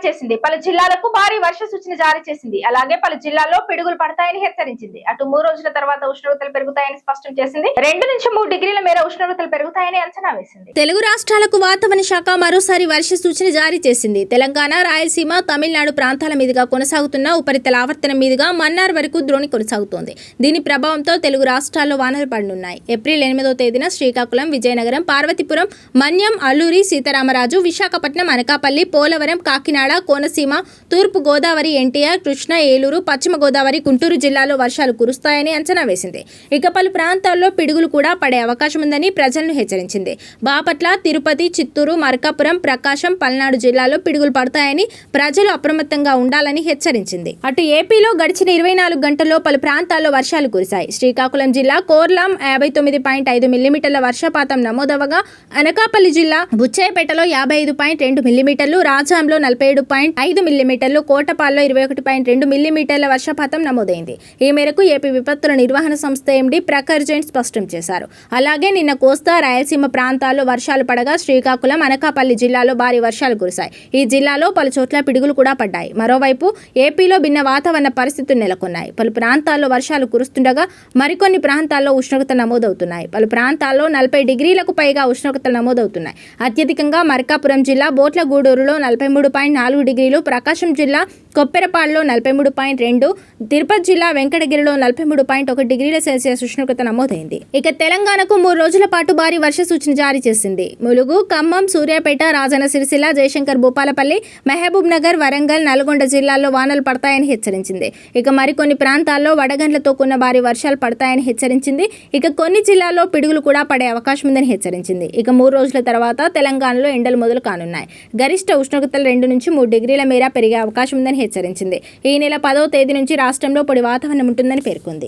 చేసింది. పలు జిల్లాలకు భారీ వర్ష సూచన జారీ చేసింది. అలాగే పలు జిల్లాల్లో పిడుగులు పడతాయని హెచ్చరించింది. అటు 3 రోజుల తర్వాత ఉష్ణోగ్రతలు పెరుగుతాయని స్పష్టం చేసింది. 2 నుంచి 3 డిగ్రీల మేర ఉష్ణోగ్రతలు పెరుగుతాయని అంచనా వేసింది. తెలుగు రాష్ట్రాలకు వాతావరణ శాఖ మరోసారి వర్ష సూచన జారీ చేసింది. తెలంగాణ, రాయలసీమ, తమిళనాడు ప్రాంతాల మీదుగా కొనసాగుతున్న ఉపరితల ఆవర్తనం మీదుగా మన్నార్ వరకు ద్రోణి కొనసాగుతోంది. దీని ప్రభావంతో తెలుగు రాష్ట్రాల్లో వానలు పడనున్నాయి. ఏప్రిల్ 8వ తేదీన శ్రీకాకుళం, విజయనగరం, పార్వతీపురం, మన్యం, అల్లూరి సీతారామరాజు, విశాఖపట్నం, అనకాపల్లి, పోలవరం, కాకినాడ, కోనసీమ, తూర్పు గోదావరి, ఎన్టీఆర్, కృష్ణా, ఏలూరు, పశ్చిమ గోదావరి, గుంటూరు జిల్లాలో వర్షాలు కురుస్తాయని అంచనా వేసింది. ఇక పలు ప్రాంతాల్లో పిడుగులు కూడా పడే అవకాశం ఉందని ప్రజలను హెచ్చరించింది. బాపట్ల, తిరుపతి, చిత్తూరు, మార్కాపురం, ప్రకాశం, పల్నాడు జిల్లాలో పిడుగులు పడతాయని ప్రజలు అప్రమత్తంగా ఉండాలని హెచ్చరించింది. అటు ఏపీలో గడిచిన 24 గంటల్లో పలు ప్రాంతాల్లో వర్షాలు కురిశాయి. శ్రీకాకుళం జిల్లా కోర్లాం 59.5 మిల్లీమీటర్ల వర్షపాతం నమోదవగా, అనకాపల్లి జిల్లా బుచ్చేపేటలో 55.2 మిల్లీమీటర్లు, రాజాంలో 47.5 మిల్లీమీటర్లు, కోటపాల్లో 21.2 మిల్లీమీటర్ల వర్షపాతం నమోదైంది. ఈ మేరకు ఏపీ విపత్తుల నిర్వహణ సంస్థ ఎండీ ప్రఖర్ జైన్ స్పష్టం చేశారు. అలాగే నిన్న కోస్తా, రాయలసీమ ప్రాంతాల్లో వర్షాలు పడగా శ్రీకాకుళం, అనకాపల్లి జిల్లాలో భారీ వర్షాలు కురిశాయి. ఈ జిల్లాలో పలు చోట్ల పిడుగులు కూడా పడ్డాయి. మరోవైపు ఏపీలో భిన్న వాతావరణ పరిస్థితులు నెలకొన్నాయి. పలు ప్రాంతాల్లో వర్షాలు కురుస్తుండగా మరికొన్ని ప్రాంతాల్లో ఉష్ణోగ్రత నమోదవుతున్నాయి. పలు ప్రాంతాల్లో 40 డిగ్రీలకు పైగా ఉష్ణోగ్రతలు నమోదవుతున్నాయి. అత్యధికంగా మార్కాపురం జిల్లా బోట్లగూడూరులో 43.4 డిగ్రీలు, ప్రకాశం జిల్లా కొప్పెరపాడులో 43.2, తిరుపతి జిల్లా వెంకటగిరిలో 43.1 డిగ్రీల సెల్సియస్ ఉష్ణోగ్రత నమోదైంది. ఇక తెలంగాణకు 3 రోజుల పాటు భారీ వర్ష సూచన జారీ చేసింది. ములుగు, ఖమ్మం, సూర్యాపేట, రాజన్న సిరిసిల్ల, జయశంకర్ భూపాలపల్లి, మహబూబ్ నగర్, వరంగల్, నల్గొండ జిల్లాల్లో వానలు పడతాయని హెచ్చరించింది. ఇక మరికొన్ని ప్రాంతాల్లో వడగండ్లతో కూడిన భారీ వర్షాలు పడతాయని హెచ్చరించింది. ఇక కొన్ని జిల్లాల్లో పిడుగులు కూడా పడే అవకాశం ఉందని హెచ్చరించింది. ఇక 3 రోజుల తర్వాత తెలంగాణలో ఎండలు మొదలు కానున్నాయి. గరిష్ట ఉష్ణోగ్రతలు 2 నుంచి 3 డిగ్రీల మేర పెరిగే అవకాశం ఉందని హెచ్చరించింది. ఈ నెల 10వ తేదీ నుంచి రాష్ట్రంలో పొడి వాతావరణం ఉంటుందని పేర్కొంది.